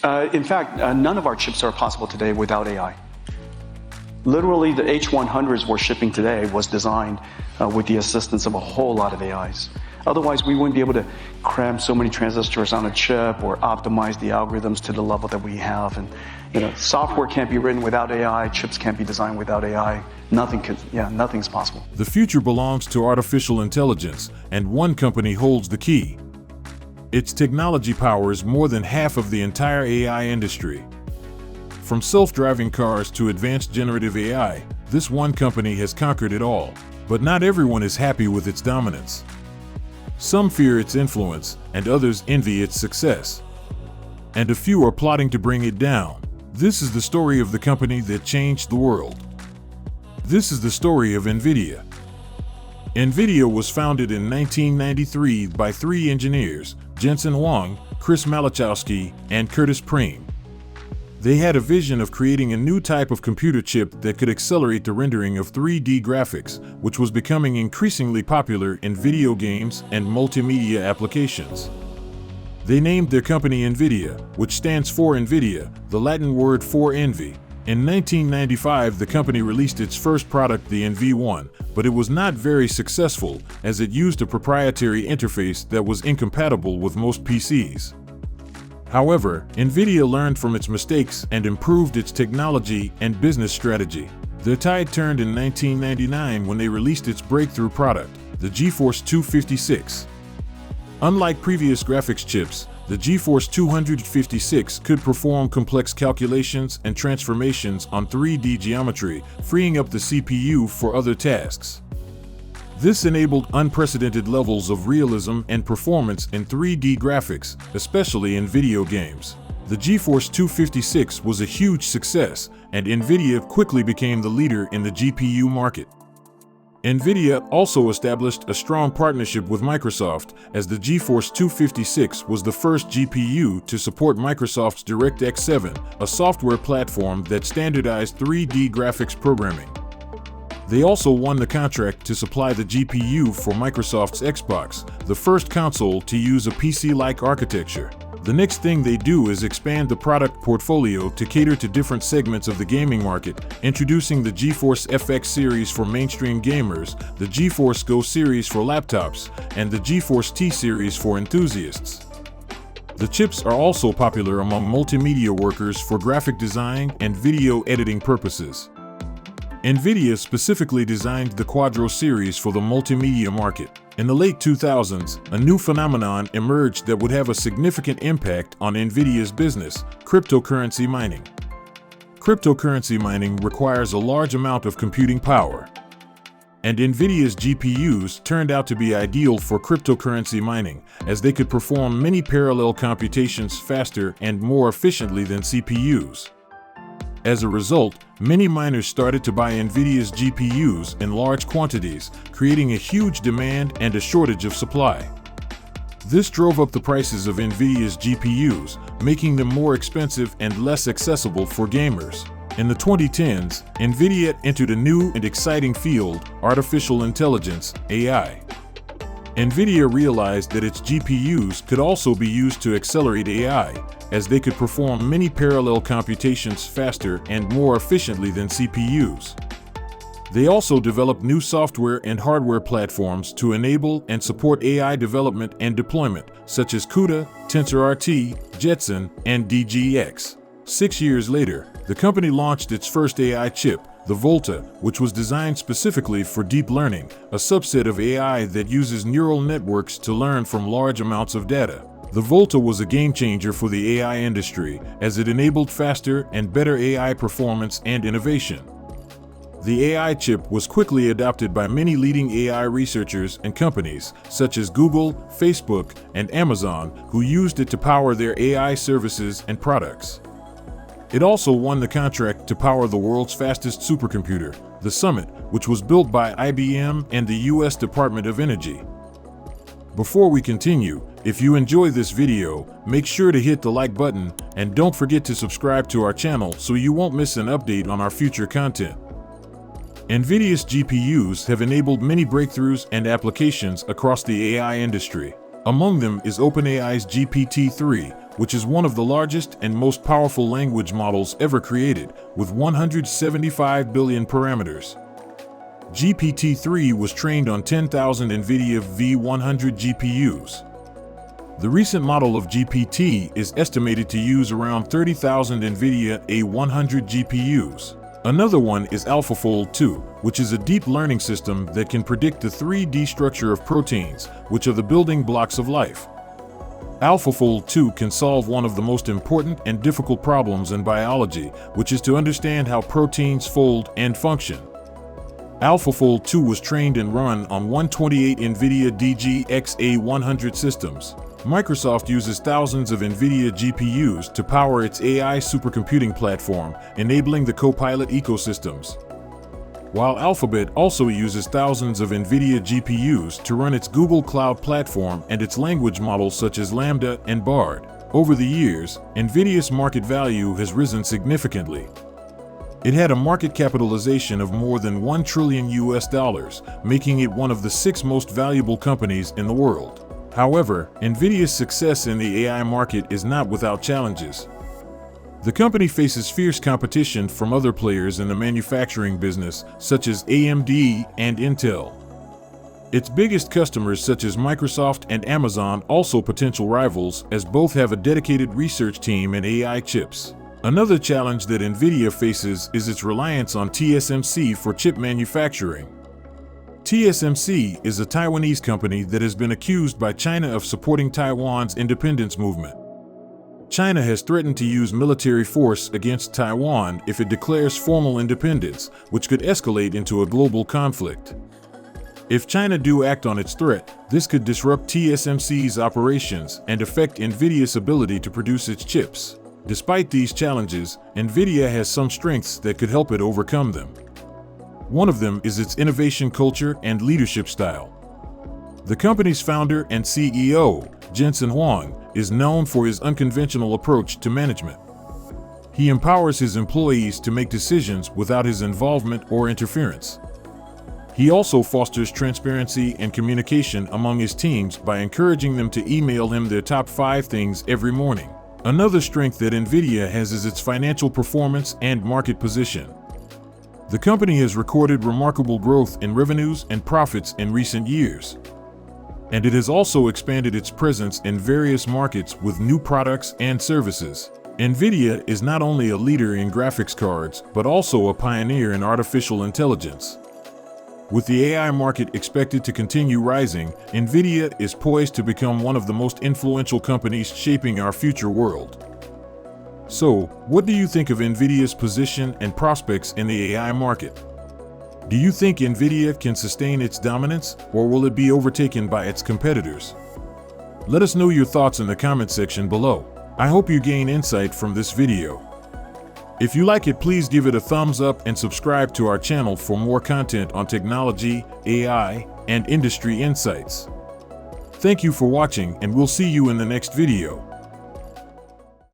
In fact, none of our chips are possible today without AI. Literally, the H100s we're shipping today was designed with the assistance of a whole lot of AIs. Otherwise, we wouldn't be able to cram so many transistors on a chip or optimize the algorithms to the level that we have. And software can't be written without AI. Chips can't be designed without AI. Nothing's possible. The future belongs to artificial intelligence, and one company holds the key. Its technology powers more than half of the entire AI industry. From self-driving cars to advanced generative AI, this one company has conquered it all. But not everyone is happy with its dominance. Some fear its influence, and others envy its success. And a few are plotting to bring it down. This is the story of the company that changed the world. This is the story of NVIDIA. NVIDIA was founded in 1993 by three engineers, Jensen Huang, Chris Malachowski, and Curtis Preem. They had a vision of creating a new type of computer chip that could accelerate the rendering of 3D graphics, which was becoming increasingly popular in video games and multimedia applications. They named their company NVIDIA, which stands for NVIDIA, the Latin word for envy. In 1995, the company released its first product, the NV1, but it was not very successful as it used a proprietary interface that was incompatible with most PCs. However, NVIDIA learned from its mistakes and improved its technology and business strategy. The tide turned in 1999 when they released its breakthrough product, the GeForce 256. Unlike previous graphics chips, the GeForce 256 could perform complex calculations and transformations on 3D geometry, freeing up the CPU for other tasks. This enabled unprecedented levels of realism and performance in 3D graphics, especially in video games. The GeForce 256 was a huge success, and NVIDIA quickly became the leader in the GPU market. NVIDIA also established a strong partnership with Microsoft, as the GeForce 256 was the first GPU to support Microsoft's DirectX 7, a software platform that standardized 3D graphics programming. They also won the contract to supply the GPU for Microsoft's Xbox, the first console to use a PC-like architecture. The next thing they do is expand the product portfolio to cater to different segments of the gaming market, introducing the GeForce FX series for mainstream gamers, the GeForce Go series for laptops, and the GeForce T series for enthusiasts. The chips are also popular among multimedia workers for graphic design and video editing purposes. NVIDIA specifically designed the Quadro series for the multimedia market. In the late 2000s, a new phenomenon emerged that would have a significant impact on NVIDIA's business: cryptocurrency mining. Cryptocurrency mining requires a large amount of computing power. And NVIDIA's GPUs turned out to be ideal for cryptocurrency mining, as they could perform many parallel computations faster and more efficiently than CPUs. As a result, many miners started to buy NVIDIA's GPUs in large quantities, creating a huge demand and a shortage of supply. This drove up the prices of NVIDIA's GPUs, making them more expensive and less accessible for gamers. In the 2010s, NVIDIA entered a new and exciting field: artificial intelligence, AI. NVIDIA realized that its GPUs could also be used to accelerate AI, as they could perform many parallel computations faster and more efficiently than CPUs. They also developed new software and hardware platforms to enable and support AI development and deployment, such as CUDA, TensorRT, Jetson, and DGX. 6 years later, the company launched its first AI chip, the Volta, which was designed specifically for deep learning, a subset of AI that uses neural networks to learn from large amounts of data. The Volta was a game changer for the AI industry, as it enabled faster and better AI performance and innovation. The AI chip was quickly adopted by many leading AI researchers and companies, such as Google, Facebook, and Amazon, who used it to power their AI services and products. It also won the contract to power the world's fastest supercomputer, the Summit, which was built by IBM and the US Department of Energy. Before we continue, if you enjoy this video, make sure to hit the like button and don't forget to subscribe to our channel so you won't miss an update on our future content. NVIDIA's GPUs have enabled many breakthroughs and applications across the AI industry. Among them is OpenAI's GPT-3, which is one of the largest and most powerful language models ever created, with 175 billion parameters. GPT-3 was trained on 10,000 NVIDIA V100 GPUs. The recent model of GPT is estimated to use around 30,000 NVIDIA A100 GPUs. Another one is AlphaFold 2, which is a deep learning system that can predict the 3D structure of proteins, which are the building blocks of life. AlphaFold 2 can solve one of the most important and difficult problems in biology, which is to understand how proteins fold and function. AlphaFold 2 was trained and run on 128 NVIDIA DGX A100 systems. Microsoft uses thousands of NVIDIA GPUs to power its AI supercomputing platform, enabling the Copilot ecosystems. While Alphabet also uses thousands of NVIDIA GPUs to run its Google Cloud platform and its language models such as Lambda and Bard. Over the years, NVIDIA's market value has risen significantly. It had a market capitalization of more than $1 trillion, making it one of the 6 most valuable companies in the world. However, NVIDIA's success in the AI market is not without challenges. The company faces fierce competition from other players in the manufacturing business, such as AMD and Intel. Its biggest customers, such as Microsoft and Amazon, also potential rivals, as both have a dedicated research team in AI chips. Another challenge that NVIDIA faces is its reliance on TSMC for chip manufacturing. TSMC is a Taiwanese company that has been accused by China of supporting Taiwan's independence movement. China has threatened to use military force against Taiwan if it declares formal independence, which could escalate into a global conflict. If China do act on its threat, this could disrupt TSMC's operations and affect NVIDIA's ability to produce its chips. Despite these challenges, NVIDIA has some strengths that could help it overcome them. One of them is its innovation culture and leadership style. The company's founder and CEO, Jensen Huang, is known for his unconventional approach to management. He empowers his employees to make decisions without his involvement or interference. He also fosters transparency and communication among his teams by encouraging them to email him their top 5 things every morning. Another strength that NVIDIA has is its financial performance and market position. The company has recorded remarkable growth in revenues and profits in recent years. And it has also expanded its presence in various markets with new products and services. NVIDIA is not only a leader in graphics cards, but also a pioneer in artificial intelligence. With the AI market expected to continue rising, NVIDIA is poised to become one of the most influential companies shaping our future world. So, what do you think of NVIDIA's position and prospects in the AI market? Do you think NVIDIA can sustain its dominance, or will it be overtaken by its competitors? Let us know your thoughts in the comment section below. I hope you gain insight from this video. If you like it, please give it a thumbs up and subscribe to our channel for more content on technology, AI, and industry insights. Thank you for watching, and we'll see you in the next video.